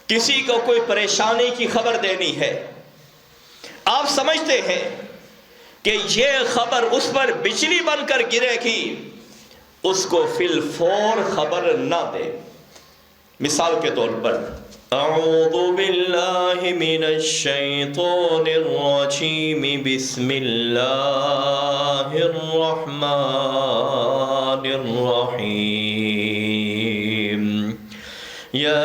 کسی کو کوئی پریشانی کی خبر دینی ہے، آپ سمجھتے ہیں کہ یہ خبر اس پر بجلی بن کر گرے گی، اس کو فی الفور خبر نہ دے۔ مثال کے طور پر اعوذ باللہ من الشیطان الرجیم بسم اللہ الرحمن الرحیم یا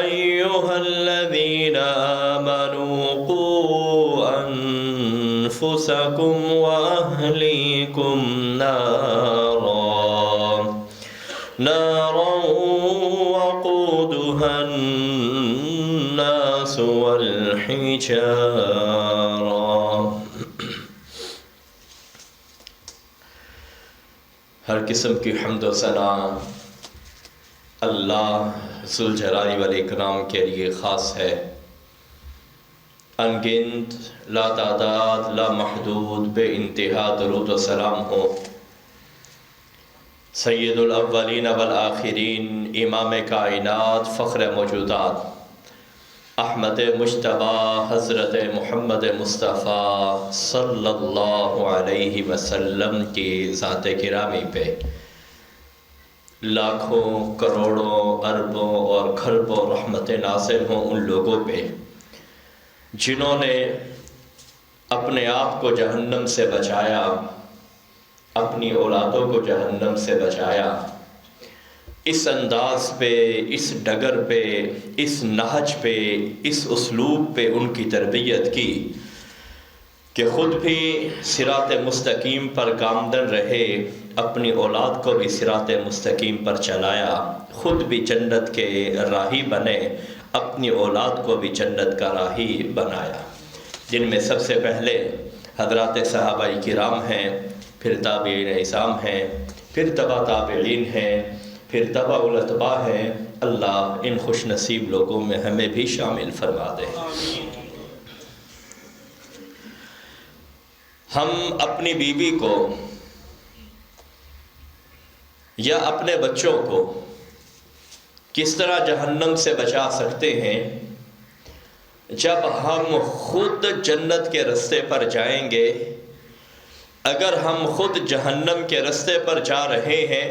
ایہا الذین آمنوا قوا انفسکم واہلیکم نارا وقودها الناس والحجارة۔ ہر قسم کی حمد و ثنا اللہ ذوالجلال والاکرام کے لیے خاص ہے۔ انگنت، لا تعداد، لا محدود، بے انتہا درود و سلام ہو سید الاولین والآخرین، امام کائنات، فخر موجودات، احمد مجتبی حضرت محمد مصطفیٰ صلی اللہ علیہ وسلم کی ذات گرامی پہ لاکھوں، کروڑوں، اربوں اور کھربوں رحمتیں نازل ہوں ان لوگوں پہ جنہوں نے اپنے آپ کو جہنم سے بچایا، اپنی اولادوں کو جہنم سے بچایا۔ اس انداز پہ، اس ڈگر پہ، اس نہج پہ، اس اسلوب پہ ان کی تربیت کی کہ خود بھی صراط مستقیم پر گامزن رہے، اپنی اولاد کو بھی صراط مستقیم پر چلایا، خود بھی جنت کے راہی بنے، اپنی اولاد کو بھی جنت کا راہی بنایا، جن میں سب سے پہلے حضرات صحابہ کرام ہیں، پھر تابعین اعظام ہیں، پھر تبع تابعین ہیں، پھر تبع الاتباع ہیں۔ اللہ ان خوش نصیب لوگوں میں ہمیں بھی شامل فرما دے۔ ہم اپنی بیوی کو یا اپنے بچوں کو کس طرح جہنم سے بچا سکتے ہیں؟ جب ہم خود جنت کے راستے پر جائیں گے۔ اگر ہم خود جہنم کے راستے پر جا رہے ہیں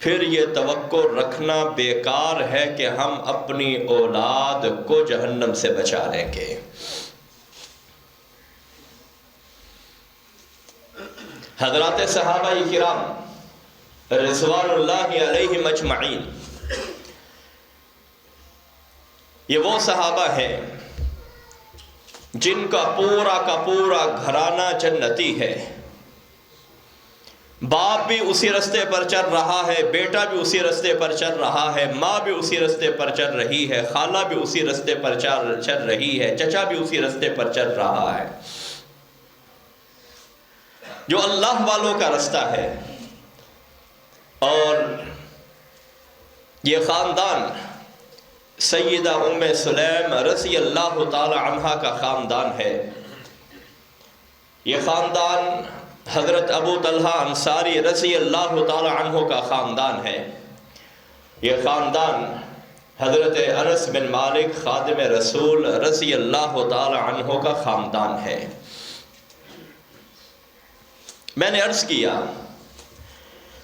پھر یہ توقع رکھنا بیکار ہے کہ ہم اپنی اولاد کو جہنم سے بچا لیں گے۔ حضرات صحابہ کرام رضوان اللہ علیہم اجمعین، یہ وہ صحابہ ہیں جن کا پورا گھرانہ جنتی ہے۔ باپ بھی اسی راستے پر چل رہا ہے، بیٹا بھی اسی راستے پر چل رہا ہے، ماں بھی اسی راستے پر چل رہی ہے، خالہ بھی اسی راستے پر چل رہی ہے، چچا بھی اسی راستے پر چل رہا ہے۔ جو اللہ والوں کا راستہ ہے، اور یہ خاندان سیدہ ام سلیم رضی اللہ تعالی عنہا کا خاندان ہے۔ یہ خاندان حضرت ابو طلحہ انصاری رضی اللہ تعالی عنہ کا خاندان ہے۔ یہ خاندان حضرت انس بن مالک خادم رسول رضی اللہ تعالی عنہ کا خاندان ہے۔ میں نے عرض کیا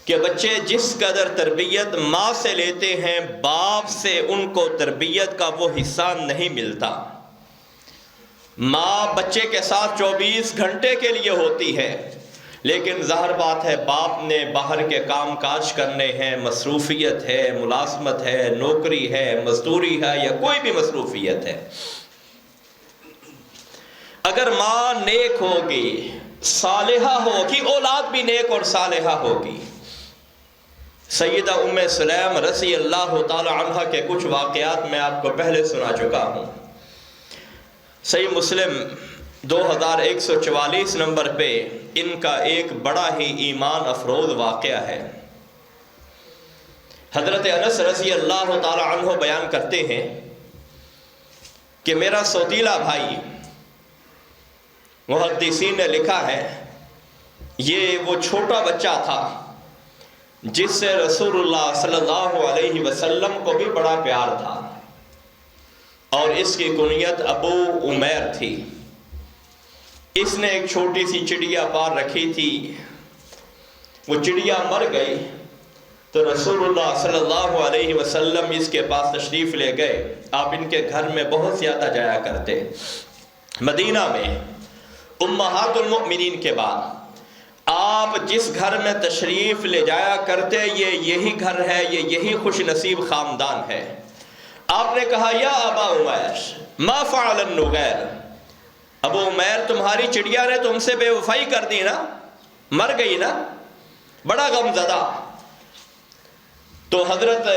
کہ بچے جس قدر تربیت ماں سے لیتے ہیں، باپ سے ان کو تربیت کا وہ حصہ نہیں ملتا۔ ماں بچے کے ساتھ 24 گھنٹے کے لیے ہوتی ہے، لیکن ظاہر بات ہے باپ نے باہر کے کام کاج کرنے ہیں، مصروفیت ہے، ملازمت ہے، نوکری ہے، مزدوری ہے، یا کوئی بھی مصروفیت ہے۔ اگر ماں نیک ہوگی، صالحہ ہوگی، اولاد بھی نیک اور صالحہ ہوگی۔ سیدہ ام سلیم رضی اللہ تعالی عنہ کے کچھ واقعات میں آپ کو پہلے سنا چکا ہوں۔ صحیح مسلم 2144 نمبر پہ ان کا ایک بڑا ہی ایمان افروز واقعہ ہے۔ حضرت انس رضی اللہ تعالی عنہ بیان کرتے ہیں کہ میرا سوتیلا بھائی، محدثین نے لکھا ہے یہ وہ چھوٹا بچہ تھا جس سے رسول اللہ صلی اللہ علیہ وسلم کو بھی بڑا پیار تھا۔ اس کی کنیت ابو عمیر تھی۔ اس نے ایک چھوٹی سی چڑیا پال رکھی تھی، وہ چڑیا مر گئی تو رسول اللہ صلی اللہ علیہ وسلم اس کے پاس تشریف لے گئے۔ آپ ان کے گھر میں بہت زیادہ جایا کرتے۔ مدینہ میں امہات المؤمنین کے بعد آپ جس گھر میں تشریف لے جایا کرتے یہی گھر ہے، یہی خوش نصیب خاندان ہے۔ آپ نے کہا یا ابا عمیر ما فعل النغیر، ابو عمیر تمہاری چڑیا نے تم سے بے وفائی کر دی نا، مر گئی نا، بڑا غم زدہ۔ تو حضرت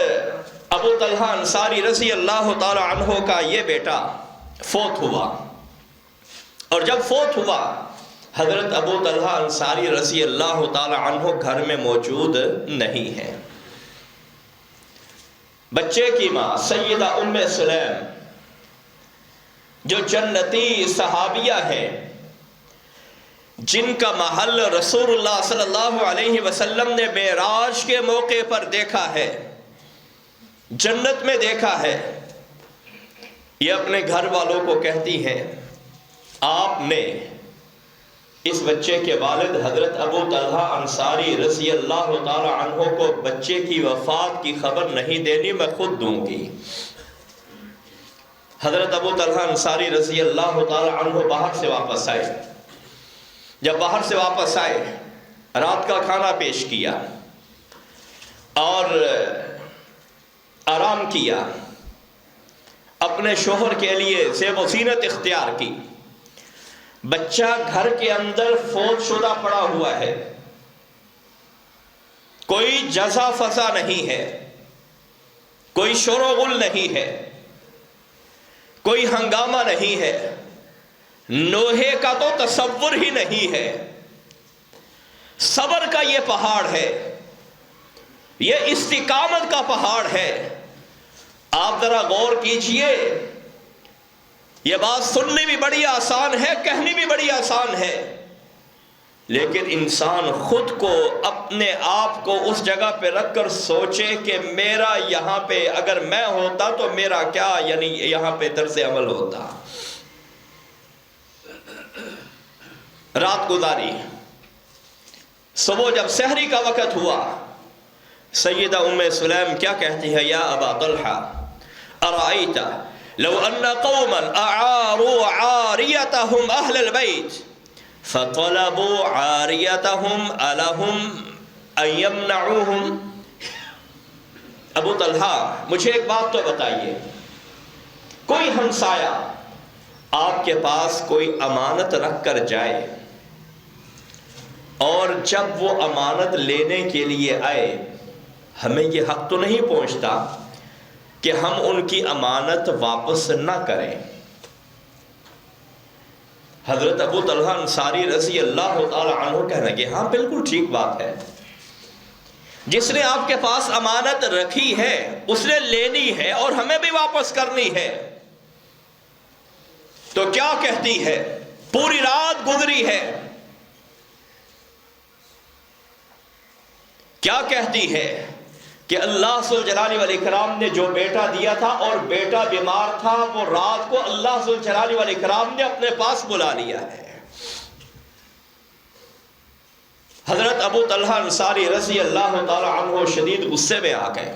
ابو طلحہ انصاری رضی اللہ تعالی عنہ کا یہ بیٹا فوت ہوا، اور جب فوت ہوا حضرت ابو طلحہ انصاری رضی اللہ تعالی عنہ گھر میں موجود نہیں ہے۔ بچے کی ماں سیدہ ام سلیم جو جنتی صحابیہ ہے، جن کا محل رسول اللہ صلی اللہ علیہ وسلم نے معراج کے موقع پر دیکھا ہے، جنت میں دیکھا ہے، یہ اپنے گھر والوں کو کہتی ہیں آپ نے اس بچے کے والد حضرت ابو طلحہ انصاری رضی اللہ تعالی عنہ کو بچے کی وفات کی خبر نہیں دینی، میں خود دوں گی۔ حضرت ابو طلحہ انصاری رضی اللہ تعالی عنہ باہر سے واپس آئے۔ جب باہر سے واپس آئے رات کا کھانا پیش کیا اور آرام کیا، اپنے شوہر کے لیے زیب و زینت اختیار کی۔ بچہ گھر کے اندر فوت شدہ پڑا ہوا ہے، کوئی جزا فضا نہیں ہے، کوئی شور و غل نہیں ہے، کوئی ہنگامہ نہیں ہے، نوحے کا تو تصور ہی نہیں ہے۔ صبر کا یہ پہاڑ ہے، یہ استقامت کا پہاڑ ہے۔ آپ ذرا غور کیجئے، یہ بات سننی بھی بڑی آسان ہے، کہنی بھی بڑی آسان ہے، لیکن انسان خود کو اپنے آپ کو اس جگہ پہ رکھ کر سوچے کہ میرا یہاں پہ اگر میں ہوتا تو میرا کیا یعنی یہاں پہ طرز عمل ہوتا۔ رات گزاری، صبح جب سحری کا وقت ہوا، سیدہ ام سلیم کیا کہتی ہے، یا ابا طلحہ ارائیت لو ان قوما اعاروا عاریتهم اہل البیت فطلبوا عاریتهم الہم ان یمنعوہم۔ ابو طلحہ مجھے ایک بات تو بتائیے، کوئی ہمسایہ آپ کے پاس کوئی امانت رکھ کر جائے اور جب وہ امانت لینے کے لیے آئے، ہمیں یہ حق تو نہیں پہنچتا کہ ہم ان کی امانت واپس نہ کریں۔ حضرت ابو طلحہ انصاری رضی اللہ تعالی عنہ کہنے لگے ہاں بالکل ٹھیک بات ہے، جس نے آپ کے پاس امانت رکھی ہے اس نے لینی ہے اور ہمیں بھی واپس کرنی ہے۔ تو کیا کہتی ہے، پوری رات گزری ہے، کیا کہتی ہے کہ اللہ ذوالجلال والاکرام نے جو بیٹا دیا تھا اور بیٹا بیمار تھا، وہ رات کو اللہ ذوالجلال والاکرام نے اپنے پاس بلا لیا ہے۔ حضرت ابو طلحہ انصاری رضی اللہ تعالی عنہ شدید غصے میں آ گئے۔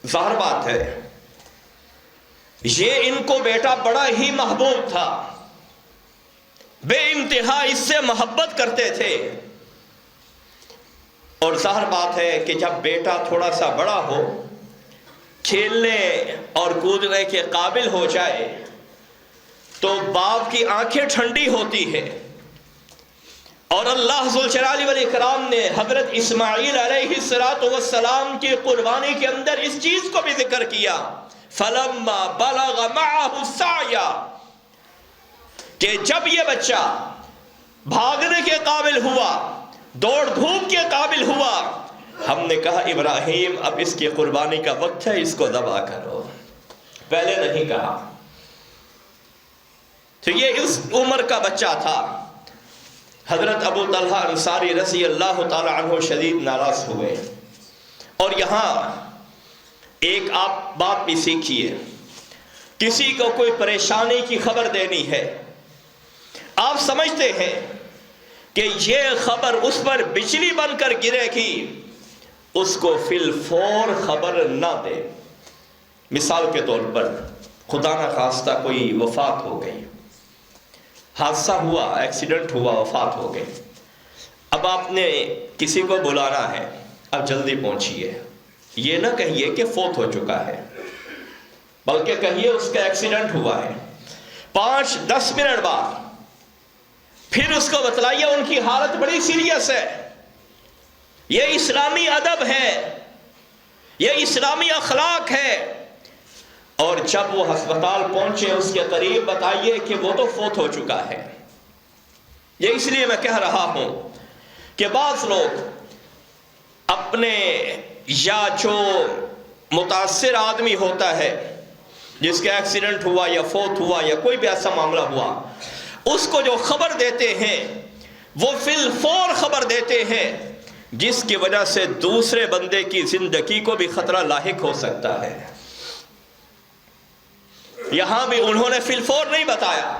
ظاہر بات ہے یہ ان کو بیٹا بڑا ہی محبوب تھا، بے انتہا اس سے محبت کرتے تھے، اور ظاہر بات ہے کہ جب بیٹا تھوڑا سا بڑا ہو، کھیلنے اور کودنے کے قابل ہو جائے تو باپ کی آنکھیں ٹھنڈی ہوتی ہے۔ اور اللہ ذوالجلال والاکرام نے حضرت اسماعیل علیہ السلام کی قربانی کے اندر اس چیز کو بھی ذکر کیا، فَلَمَّا بَلَغَ مَعَهُ السَّعْيَ، کہ جب یہ بچہ بھاگنے کے قابل ہوا، دوڑ دھوپ کے قابل ہوا، ہم نے کہا ابراہیم اب اس کی قربانی کا وقت ہے، اس کو ذبح کرو۔ پہلے نہیں کہا۔ تو یہ اس عمر کا بچہ تھا۔ حضرت ابو طلحہ انصاری رضی اللہ تعالی عنہ شدید ناراض ہوئے، اور یہاں ایک آپ بات بھی سیکھیے، کسی کو کوئی پریشانی کی خبر دینی ہے، آپ سمجھتے ہیں کہ یہ خبر اس پر بجلی بن کر گرے گی، اس کو فی الفور خبر نہ دے۔ مثال کے طور پر خدا نہ خواستہ کوئی وفات ہو گئی، حادثہ ہوا، ایکسیڈنٹ ہوا، وفات ہو گئی، اب آپ نے کسی کو بلانا ہے، اب جلدی پہنچیے، یہ نہ کہیے کہ فوت ہو چکا ہے، بلکہ کہیے اس کا ایکسیڈنٹ ہوا ہے، 5-10 منٹ بعد پھر اس کو بتلائیے ان کی حالت بڑی سیریس ہے۔ یہ اسلامی ادب ہے، یہ اسلامی اخلاق ہے۔ اور جب وہ ہسپتال پہنچے اس کے قریب بتائیے کہ وہ تو فوت ہو چکا ہے۔ یہ اس لیے میں کہہ رہا ہوں کہ بعض لوگ اپنے یا جو متاثر آدمی ہوتا ہے جس کا ایکسیڈنٹ ہوا یا فوت ہوا یا کوئی بھی ایسا معاملہ ہوا، اس کو جو خبر دیتے ہیں وہ فی الفور خبر دیتے ہیں، جس کی وجہ سے دوسرے بندے کی زندگی کو بھی خطرہ لاحق ہو سکتا ہے۔ یہاں بھی انہوں نے فی الفور نہیں بتایا،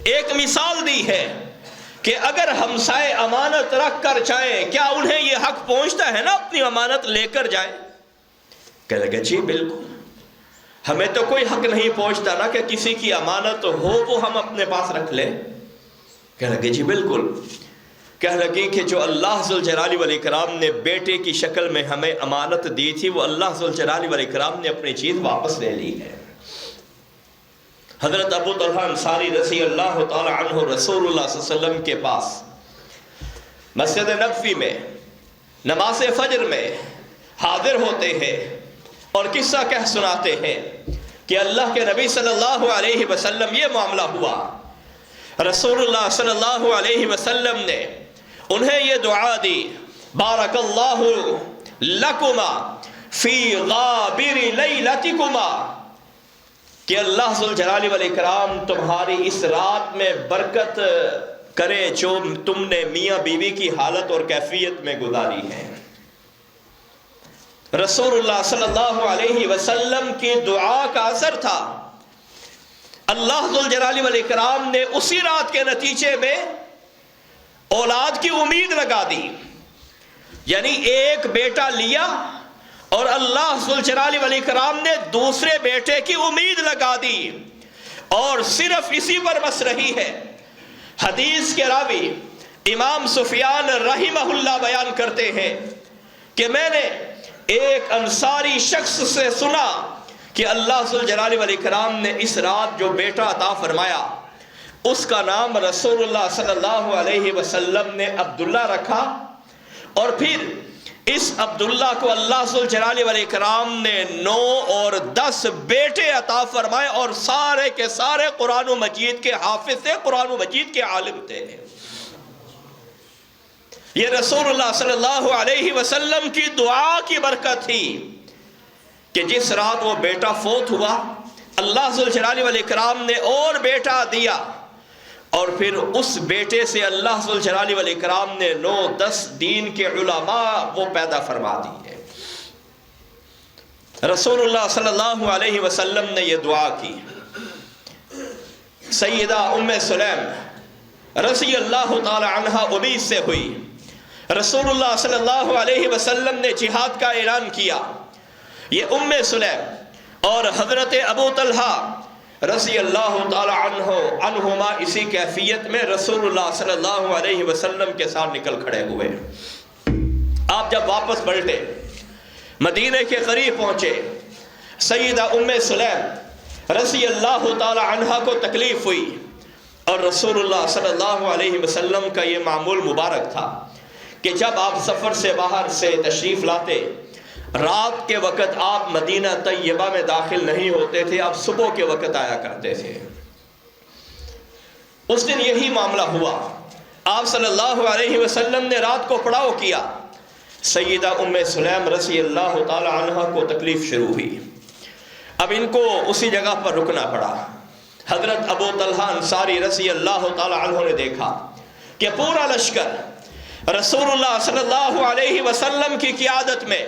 ایک مثال دی ہے کہ اگر ہمسائے امانت رکھ کر جائیں، کیا انہیں یہ حق پہنچتا ہے نا اپنی امانت لے کر جائیں؟ کہنے لگے جی بالکل، ہمیں تو کوئی حق نہیں پہنچتا نا کہ کسی کی امانت ہو وہ ہم اپنے پاس رکھ لیں۔ کہنے لگے جی بالکل۔ کہنے لگے کہ جو اللہ ذوالجلال والاکرام نے بیٹے کی شکل میں ہمیں امانت دی تھی، وہ اللہ ذوالجلال والاکرام نے اپنی چیز واپس لے لی ہے۔ حضرت ابو طلحہ انصاری رضی اللہ تعالی عنہ رسول اللہ صلی اللہ علیہ وسلم کے پاس مسجد نبوی میں نماز فجر میں حاضر ہوتے ہیں اور قصہ کہہ سناتے ہیں کہ اللہ کے نبی صلی اللہ علیہ وسلم یہ معاملہ ہوا، رسول اللہ صلی اللہ علیہ وسلم نے انہیں یہ دعا دی، بارک اللہ لکما فی غابر لیلتکما، کہ اللہ ذوالجلال والاکرام تمہاری اس رات میں برکت کرے جو تم نے میاں بیوی کی حالت اور کیفیت میں گزاری ہے۔ رسول اللہ صلی اللہ علیہ وسلم کی دعا کا اثر تھا، اللہ ذوالجلال والاکرام نے اسی رات کے نتیجے میں اولاد کی امید لگا دی، یعنی ایک بیٹا لیا اور اللہ ذوالجلال والاکرام نے دوسرے بیٹے کی امید لگا دی، اور صرف اسی پر بس رہی ہے۔ حدیث کے راوی امام سفیان رحمہ اللہ بیان کرتے ہیں کہ میں نے ایک انصاری شخص سے سنا کہ اللہ ذوالجلال والاکرام نے اس رات جو بیٹا عطا فرمایا اس کا نام رسول اللہ صلی اللہ علیہ وسلم نے عبداللہ رکھا، اور پھر اس عبداللہ کو اللہ ذوالجلال والاکرام نے 9 اور 10 بیٹے عطا فرمائے، اور سارے کے سارے قرآن مجید کے حافظ تھے، قرآن مجید کے عالم تھے۔ یہ رسول اللہ صلی اللہ علیہ وسلم کی دعا کی برکت تھی کہ جس رات وہ بیٹا فوت ہوا اللہ ذوالجلال والاکرام نے اور بیٹا دیا، اور پھر اس بیٹے سے اللہ ذوالجلال والاکرام نے 9-10 دین کے علماء وہ پیدا فرما دیے۔ رسول اللہ صلی اللہ علیہ وسلم نے یہ دعا کی۔ سیدہ ام سلیم رضی اللہ تعالی عنہ امید سے ہوئی، رسول اللہ صلی اللہ علیہ وسلم نے جہاد کا اعلان کیا، یہ ام سلیم اور حضرت ابو طلحہ رضی اللہ تعالی عنہما اسی کیفیت میں رسول اللہ صلی اللہ علیہ وسلم کے ساتھ نکل کھڑے ہوئے۔ آپ جب واپس پلٹے مدینے کے قریب پہنچے، سیدہ ام سلیم رضی اللہ تعالی عنہ کو تکلیف ہوئی، اور رسول اللہ صلی اللہ علیہ وسلم کا یہ معمول مبارک تھا کہ جب آپ سفر سے باہر سے تشریف لاتے، رات کے وقت آپ مدینہ طیبہ میں داخل نہیں ہوتے تھے، آپ صبح کے وقت آیا کرتے تھے۔ اس دن یہی معاملہ ہوا، آپ صلی اللہ علیہ وسلم نے رات کو پڑاؤ کیا، سیدہ ام سلیم رضی اللہ تعالی عنہ کو تکلیف شروع ہوئی، اب ان کو اسی جگہ پر رکنا پڑا۔ حضرت ابو طلحہ انصاری رضی اللہ تعالی عنہ نے دیکھا کہ پورا لشکر رسول اللہ صلی اللہ علیہ وسلم کی قیادت میں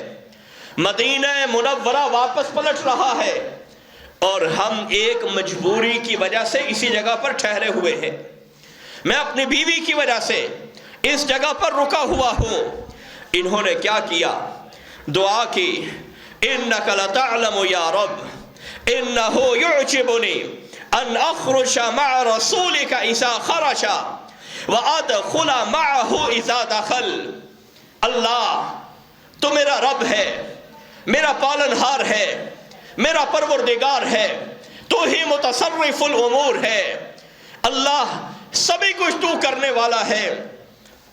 مدینہ منورہ واپس پلٹ رہا ہے، اور ہم ایک مجبوری کی وجہ سے اسی جگہ پر ٹھہرے ہوئے ہیں۔ میں اپنی بیوی کی وجہ سے اس جگہ پر رکا ہوا ہوں۔ انہوں نے کیا کیا؟ دعا کی، انک لتعلم یا رب انہ یعجبنی ان اخرج مع رسولک اذا خرج وادخل معه اذا دخل۔ اللہ تو میرا رب ہے، میرا پالنہار ہے، میرا پروردگار ہے، تو ہی متصرف الامور ہے۔ اللہ سبھی کچھ تو کرنے والا ہے۔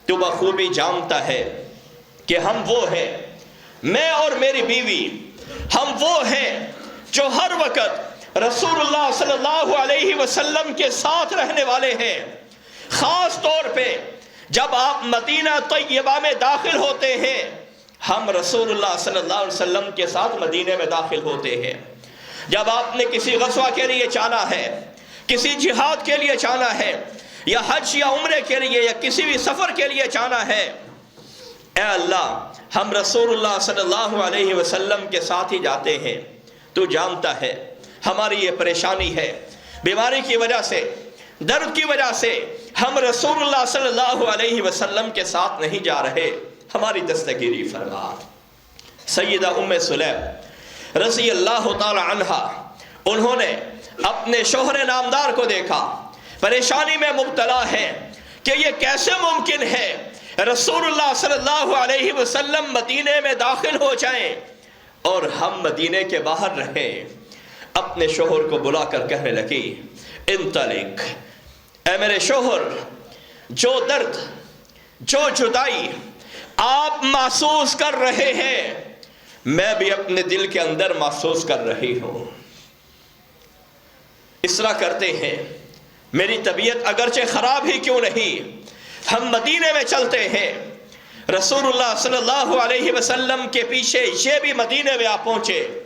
تو بخوبی جانتا ہے کہ ہم وہ ہیں، میں اور میری بیوی ہم وہ ہیں جو ہر وقت رسول اللہ صلی اللہ علیہ وسلم کے ساتھ رہنے والے ہیں۔ خاص طور پہ جب آپ مدینہ طیبہ میں داخل ہوتے ہیں، ہم رسول اللہ صلی اللہ علیہ وسلم کے ساتھ مدینے میں داخل ہوتے ہیں۔ جب آپ نے کسی غزوہ کے لیے جانا ہے، کسی جہاد کے لیے جانا ہے، یا حج یا عمرے کے لیے یا کسی بھی سفر کے لیے جانا ہے، اے اللہ ہم رسول اللہ صلی اللہ علیہ وسلم کے ساتھ ہی جاتے ہیں۔ تو جانتا ہے ہماری یہ پریشانی ہے، بیماری کی وجہ سے، درد کی وجہ سے ہم رسول اللہ صلی اللہ علیہ وسلم کے ساتھ نہیں جا رہے، ہماری دستگیری فرما۔ سیدہ ام سلیم رضی اللہ تعالی عنہا، انہوں نے اپنے شوہر نامدار کو دیکھا، پریشانی میں مبتلا ہے کہ یہ کیسے ممکن ہے رسول اللہ صلی اللہ علیہ وسلم مدینے میں داخل ہو جائیں اور ہم مدینے کے باہر رہیں۔ اپنے شوہر کو بلا کر کہنے لگی، انطلق، اے میرے شوہر، جو درد، جو جدائی آپ محسوس کر رہے ہیں، میں بھی اپنے دل کے اندر محسوس کر رہی ہوں۔ اصلاح کرتے ہیں، میری طبیعت اگرچہ خراب ہی کیوں نہیں، ہم مدینے میں چلتے ہیں۔ رسول اللہ صلی اللہ علیہ وسلم کے پیچھے یہ بھی مدینے میں آ پہنچے۔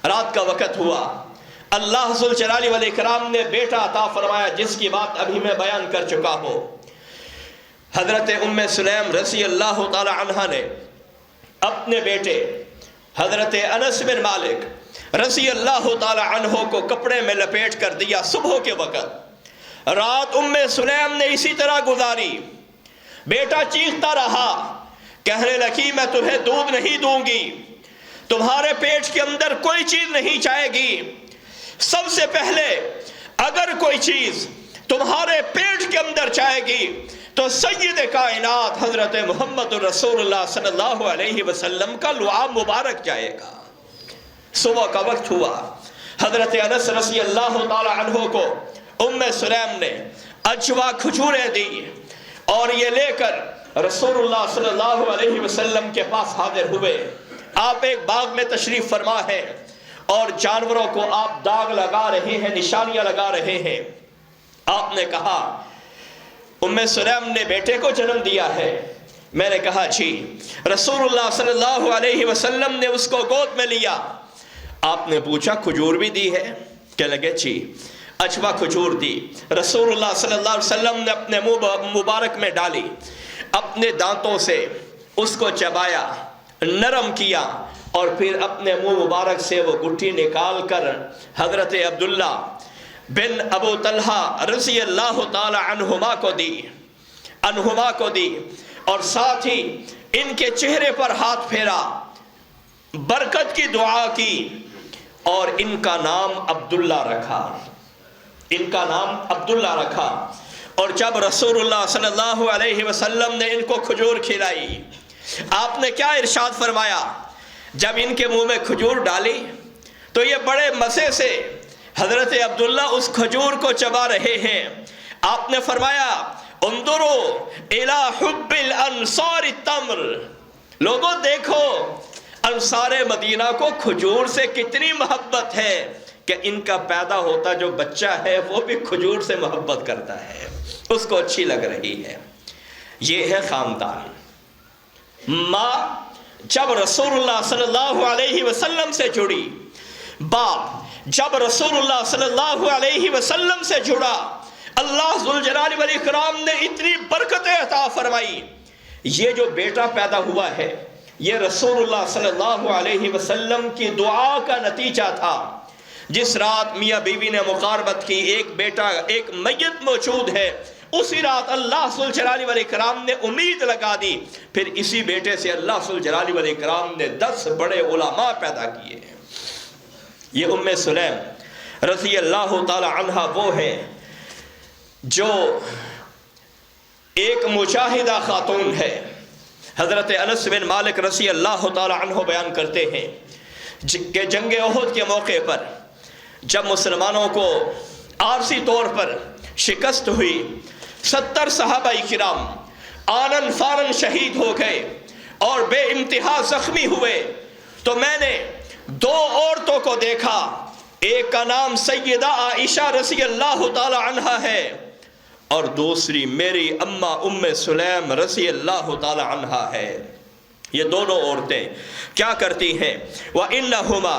رات کا وقت ہوا، اللہ ذوالجلال والاکرام نے بیٹا عطا فرمایا، جس کی بات ابھی میں بیان کر چکا ہوں۔ حضرت ام سلیم رضی اللہ تعالی عنہ نے اپنے بیٹے حضرت انس بن مالک رضی اللہ تعالی عنہ کو کپڑے میں لپیٹ کر دیا۔ صبح کے وقت رات ام سلیم نے اسی طرح گزاری۔ بیٹا چیختا رہا، کہنے لگی میں تمہیں دودھ نہیں دوں گی، تمہارے پیٹ کے اندر کوئی چیز نہیں جائے گی۔ سب سے پہلے اگر کوئی چیز تمہارے پیٹ کے اندر جائے گی تو سید کائنات حضرت محمد رسول اللہ صلی اللہ علیہ وسلم کا لعاب مبارک جائے گا۔ صبح کا وقت ہوا، حضرت انس رضی اللہ تعالی عنہ کو ام سلیم نے اجوا کھجوریں دی اور یہ لے کر رسول اللہ صلی اللہ علیہ وسلم کے پاس حاضر ہوئے۔ آپ ایک باغ میں تشریف فرما ہے اور جانوروں کو آپ داغ لگا رہے ہیں، نشانیاں لگا رہے ہیں۔ آپ نے کہا ام سلیم نے بیٹے کو جنم دیا ہے؟ میں نے کہا جی۔ رسول اللہ صلی اللہ علیہ وسلم نے اس کو گود میں لیا۔ آپ نے پوچھا کھجور بھی دی ہے؟ کہنے لگے جی۔ اجوا کھجور دی، رسول اللہ صلی اللہ علیہ وسلم نے اپنے منہ مبارک میں ڈالی، اپنے دانتوں سے اس کو چبایا، نرم کیا، اور پھر اپنے منہ مبارک سے وہ گٹھی نکال کر حضرت عبداللہ بن ابو طلحہ رضی اللہ تعالی عنہما کو دی اور ساتھ ہی ان کے چہرے پر ہاتھ پھیرا، برکت کی دعا کی اور ان کا نام عبداللہ رکھا۔ ان کا نام عبداللہ رکھا۔ اور جب رسول اللہ صلی اللہ علیہ وسلم نے ان کو کھجور کھلائی، آپ نے کیا ارشاد فرمایا؟ جب ان کے منہ میں کھجور ڈالی تو یہ بڑے مزے سے حضرت عبداللہ اس کھجور کو چبا رہے ہیں۔ آپ نے فرمایا انظروا الی حب الانصار التمر، لوگوں دیکھو انصار مدینہ کو کھجور سے کتنی محبت ہے کہ ان کا پیدا ہوتا جو بچہ ہے وہ بھی کھجور سے محبت کرتا ہے، اس کو اچھی لگ رہی ہے۔ یہ ہے خاندان۔ ماں جب رسول اللہ صلی اللہ علیہ وسلم سے جڑی، باپ جب رسول اللہ صلی اللہ علیہ وسلم سے جڑا، اللہ ذوالجلال والاکرام نے اتنی برکتیں عطا فرمائی۔ یہ جو بیٹا پیدا ہوا ہے یہ رسول اللہ صلی اللہ علیہ وسلم کی دعا کا نتیجہ تھا۔ جس رات میاں بیوی نے مقاربت کی، ایک بیٹا، ایک میت موجود ہے، اسی رات اللہ ذوالجلال والاکرام نے امید لگا دی، پھر اسی بیٹے سے اللہ ذوالجلال والاکرام نے 10 بڑے علماء پیدا کیے ہیں۔ یہ ام سلیم رضی اللہ تعالی عنہ وہ ہے جو ایک مجاہدہ خاتون ہے۔ حضرت انس بن مالک رضی اللہ تعالی عنہ بیان کرتے ہیں کہ جنگ احد کے موقع پر جب مسلمانوں کو عارضی طور پر شکست ہوئی، 70 صحابہ کرام آنن فارن شہید ہو گئے اور بے انتہا زخمی ہوئے، تو میں نے 2 عورتوں کو دیکھا، ایک کا نام سیدہ عائشہ رضی اللہ تعالی عنہ ہے اور دوسری میری اماں ام سلیم رضی اللہ تعالی عنہ ہے۔ یہ دونوں عورتیں کیا کرتی ہیں؟ وَإِنَّهُمَا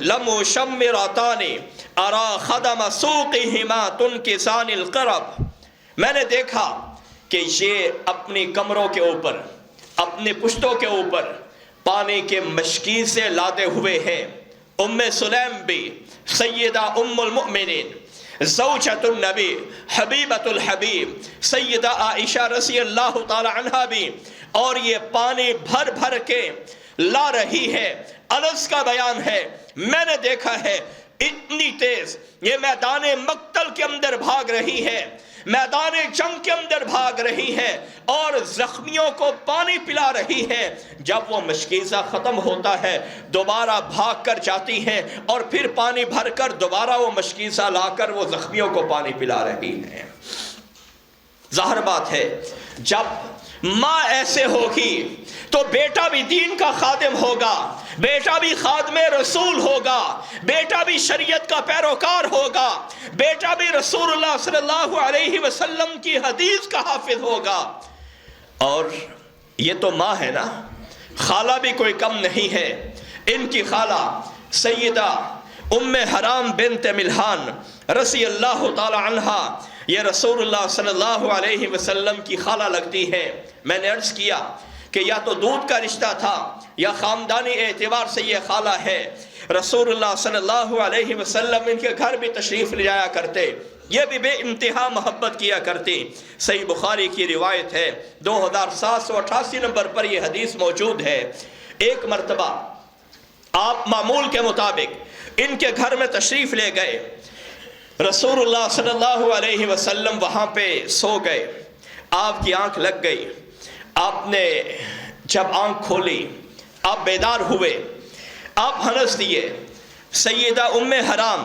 لَمْ شَمِّرَتَانِ أَرَى خَدَمَ سُوقِهِمَا تُنْكِسَانِ الْقَرَبِ، میں نے دیکھا کہ یہ اپنی کمروں کے اوپر، اپنی پشتوں کے اوپر پانی کے مشکیزیں لاتے ہوئے ہیں۔ ام سلیم بھی، سیدہ ام المؤمنین، زوجۃ النبی، حبیبۃ الحبیب، سیدہ عائشہ رضی اللہ تعالی عنہ بھی، اور یہ پانی بھر بھر کے لا رہی ہے۔ انس کا بیان ہے، میں نے دیکھا ہے اتنی تیز یہ میدان مقتل کے اندر بھاگ رہی ہے، میدان جنگ کے اندر بھاگ رہی ہے اور زخمیوں کو پانی پلا رہی ہے۔ جب وہ مشکیزہ ختم ہوتا ہے دوبارہ بھاگ کر جاتی ہیں اور پھر پانی بھر کر دوبارہ وہ مشکیزہ لا کر وہ زخمیوں کو پانی پلا رہی ہیں۔ ظاہر بات ہے جب ماں ایسے ہوگی تو بیٹا بھی دین کا خادم ہوگا، بیٹا بھی خادم رسول ہوگا، بیٹا بھی شریعت کا پیروکار ہوگا، بیٹا بھی رسول اللہ صلی اللہ علیہ وسلم کی حدیث کا حافظ ہوگا۔ اور یہ تو ماں ہے نا، خالہ بھی کوئی کم نہیں ہے۔ ان کی خالہ سیدہ ام حرام بنت ملحان رضی اللہ تعالی عنہا یہ رسول اللہ صلی اللہ علیہ وسلم کی خالہ لگتی ہے۔ میں نے عرض کیا کہ یا تو دودھ کا رشتہ تھا یا خاندانی اعتبار سے یہ خالہ ہے۔ رسول اللہ صلی اللہ علیہ وسلم ان کے گھر بھی تشریف لے جایا کرتے، یہ بھی بے انتہا محبت کیا کرتی۔ صحیح بخاری کی روایت ہے، 2788 نمبر پر یہ حدیث موجود ہے۔ ایک مرتبہ آپ معمول کے مطابق ان کے گھر میں تشریف لے گئے، رسول اللہ صلی اللہ علیہ وسلم وہاں پہ سو گئے، آپ کی آنکھ لگ گئی، آپ نے جب آنکھ کھولی آپ بیدار ہوئے، آپ ہنس دیے۔ سیدہ ام حرام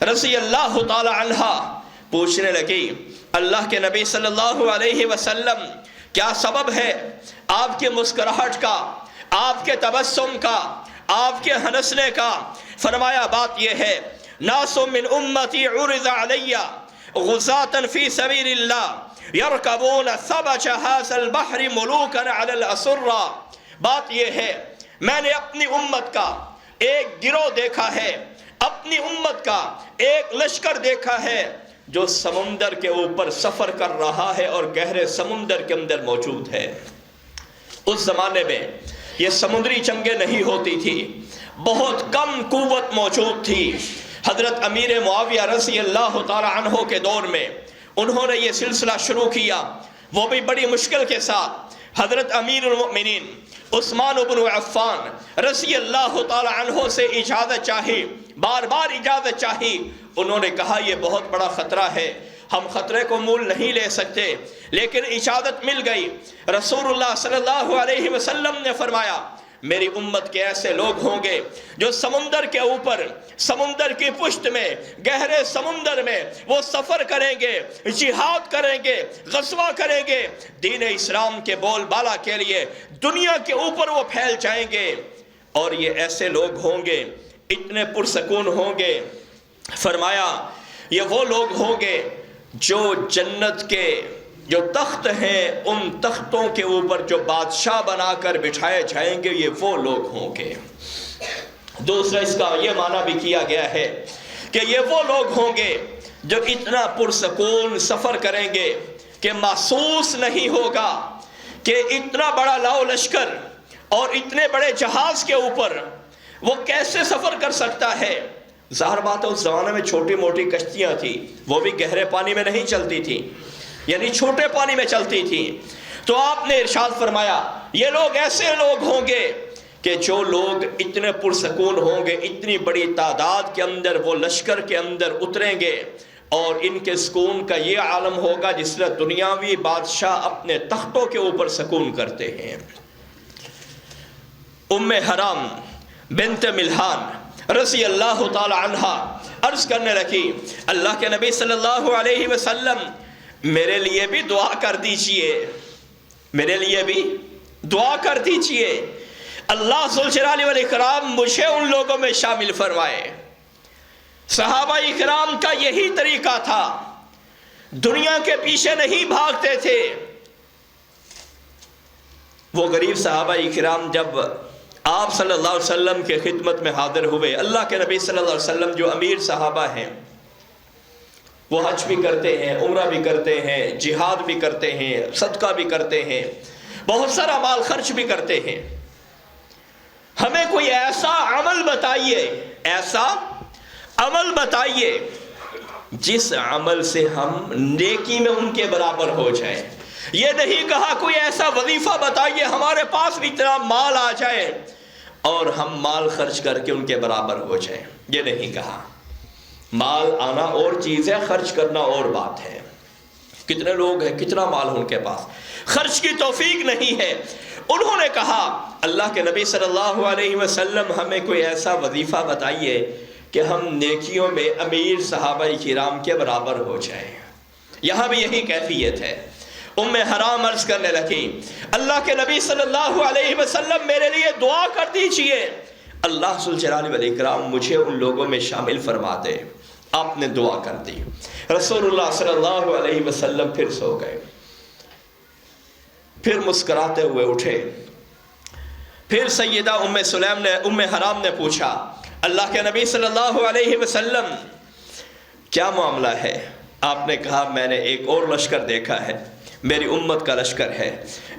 رضی اللہ تعالی عنہا پوچھنے لگی، اللہ کے نبی صلی اللہ علیہ وسلم کیا سبب ہے آپ کے مسکراہٹ کا، آپ کے تبسم کا، آپ کے ہنسنے کا؟ فرمایا بات یہ ہے، ناس من امتی عرض علی غزاة فی سبیل اللہ یرکبون ثبج هذا البحر ملوکا علی الاسرہ۔ بات یہ ہے میں نے اپنی امت کا ایک گروہ دیکھا ہے، اپنی امت کا ایک لشکر دیکھا ہے جو سمندر کے اوپر سفر کر رہا ہے اور گہرے سمندر کے اندر موجود ہے۔ اس زمانے میں یہ سمندری جنگیں نہیں ہوتی تھی، بہت کم قوت موجود تھی۔ حضرت امیر معاویہ رضی اللہ تعالی عنہ کے دور میں انہوں نے یہ سلسلہ شروع کیا، وہ بھی بڑی مشکل کے ساتھ۔ حضرت امیر المؤمنین عثمان بن عفان رضی اللہ تعالی عنہ سے اجازت چاہی، بار بار اجازت چاہی۔ انہوں نے کہا یہ بہت بڑا خطرہ ہے، ہم خطرے کو مول نہیں لے سکتے، لیکن اجازت مل گئی۔ رسول اللہ صلی اللہ علیہ وسلم نے فرمایا میری امت کے ایسے لوگ ہوں گے جو سمندر کے اوپر، سمندر کی پشت میں، گہرے سمندر میں وہ سفر کریں گے، جہاد کریں گے، غزوہ کریں گے، دین اسلام کے بول بالا کے لیے دنیا کے اوپر وہ پھیل جائیں گے۔ اور یہ ایسے لوگ ہوں گے اتنے پرسکون ہوں گے، فرمایا یہ وہ لوگ ہوں گے جو جنت کے جو تخت ہیں ان تختوں کے اوپر جو بادشاہ بنا کر بٹھائے جائیں گے، یہ وہ لوگ ہوں گے۔ دوسرا اس کا یہ معنی بھی کیا گیا ہے کہ یہ وہ لوگ ہوں گے جو اتنا پرسکون سفر کریں گے کہ محسوس نہیں ہوگا کہ اتنا بڑا لاؤ لشکر اور اتنے بڑے جہاز کے اوپر وہ کیسے سفر کر سکتا ہے۔ ظاہر بات ہے اس زمانے میں چھوٹی موٹی کشتیاں تھیں، وہ بھی گہرے پانی میں نہیں چلتی تھیں، یعنی چھوٹے پانی میں چلتی تھیں۔ تو آپ نے ارشاد فرمایا یہ لوگ ایسے لوگ ہوں گے کہ جو لوگ اتنے پرسکون ہوں گے، اتنی بڑی تعداد کے اندر وہ لشکر کے اندر اتریں گے، اور ان کے سکون کا یہ عالم ہوگا جس طرح دنیاوی بادشاہ اپنے تختوں کے اوپر سکون کرتے ہیں۔ ام حرام بنت ملحان رضی اللہ تعالی عنہا عرض کرنے لگی اللہ کے نبی صلی اللہ علیہ وسلم میرے لیے بھی دعا کر دیجئے، میرے لیے بھی دعا کر دیجئے، اللہ ذوالجلال والاکرام مجھے ان لوگوں میں شامل فرمائے۔ صحابہ اکرام کا یہی طریقہ تھا، دنیا کے پیچھے نہیں بھاگتے تھے۔ وہ غریب صحابہ اکرام جب آپ صلی اللہ علیہ وسلم کے خدمت میں حاضر ہوئے، اللہ کے نبی صلی اللہ علیہ وسلم جو امیر صحابہ ہیں وہ حج بھی کرتے ہیں، عمرہ بھی کرتے ہیں، جہاد بھی کرتے ہیں، صدقہ بھی کرتے ہیں، بہت سارا مال خرچ بھی کرتے ہیں۔ ہمیں کوئی ایسا عمل بتائیے، ایسا عمل بتائیے جس عمل سے ہم نیکی میں ان کے برابر ہو جائیں۔ یہ نہیں کہا کوئی ایسا وظیفہ بتائیے ہمارے پاس بھی اتنا مال آ جائے اور ہم مال خرچ کر کے ان کے برابر ہو جائیں، یہ نہیں کہا۔ مال آنا اور چیز ہے، خرچ کرنا اور بات ہے۔ کتنے لوگ ہیں، کتنا مال ان کے پاس، خرچ کی توفیق نہیں ہے۔ انہوں نے کہا اللہ کے نبی صلی اللہ علیہ وسلم ہمیں کوئی ایسا وظیفہ بتائیے کہ ہم نیکیوں میں امیر صحابہ کرام کے برابر ہو جائیں۔ یہاں بھی یہی کیفیت ہے۔ ام حرام عرض کرنے لگی اللہ کے نبی صلی اللہ علیہ وسلم میرے لیے دعا کر دیجئے، اللہ ذوالجلال والاکرام مجھے ان لوگوں میں شامل فرما دے۔ آپ نے دعا کر دی، رسول اللہ صلی اللہ علیہ وسلم پھر سو گئے، پھر مسکراتے ہوئے اٹھے۔ پھر سیدہ ام حرام نے پوچھا اللہ کے نبی صلی اللہ علیہ وسلم کیا معاملہ ہے؟ آپ نے کہا میں نے ایک اور لشکر دیکھا ہے، میری امت کا لشکر ہے،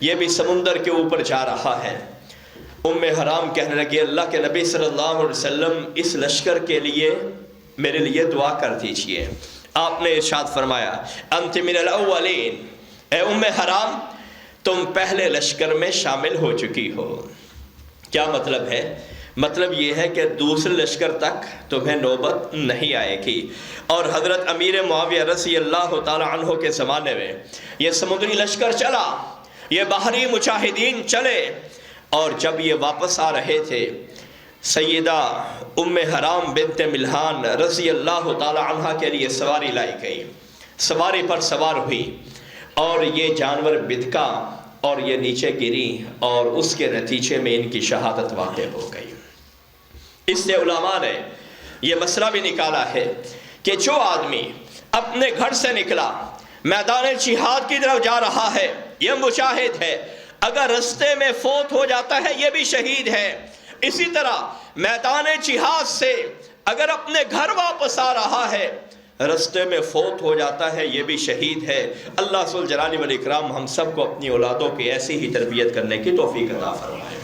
یہ بھی سمندر کے اوپر جا رہا ہے۔ ام حرام کہنے لگی اللہ کے نبی صلی اللہ علیہ وسلم اس لشکر کے لیے میرے لیے دعا کر دیجئے۔ آپ نے ارشاد فرمایا انت من الاولین، اے ام حرام تم پہلے لشکر میں شامل ہو چکی ہو۔ کیا مطلب ہے؟ مطلب یہ ہے کہ دوسرے لشکر تک تمہیں نوبت نہیں آئے گی۔ اور حضرت امیر معاویہ رضی اللہ تعالی عنہ کے زمانے میں یہ سمندری لشکر چلا، یہ بحری مجاہدین چلے، اور جب یہ واپس آ رہے تھے سیدہ ام حرام بنت ملحان رضی اللہ تعالی عنہ کے لیے سواری لائی گئی، سواری پر سوار ہوئی اور یہ جانور بدکا اور یہ نیچے گری اور اس کے نتیجے میں ان کی شہادت واقع ہو گئی۔ اس سے علماء نے یہ مسئلہ بھی نکالا ہے کہ جو آدمی اپنے گھر سے نکلا میدان جہاد کی طرف جا رہا ہے یہ مجاہد ہے، اگر رستے میں فوت ہو جاتا ہے یہ بھی شہید ہے۔ اسی طرح میدان جہاد سے اگر اپنے گھر واپس آ رہا ہے رستے میں فوت ہو جاتا ہے یہ بھی شہید ہے۔ اللہ ذوالجلال والاکرام ہم سب کو اپنی اولادوں کی ایسی ہی تربیت کرنے کی توفیق عطا فرمائے۔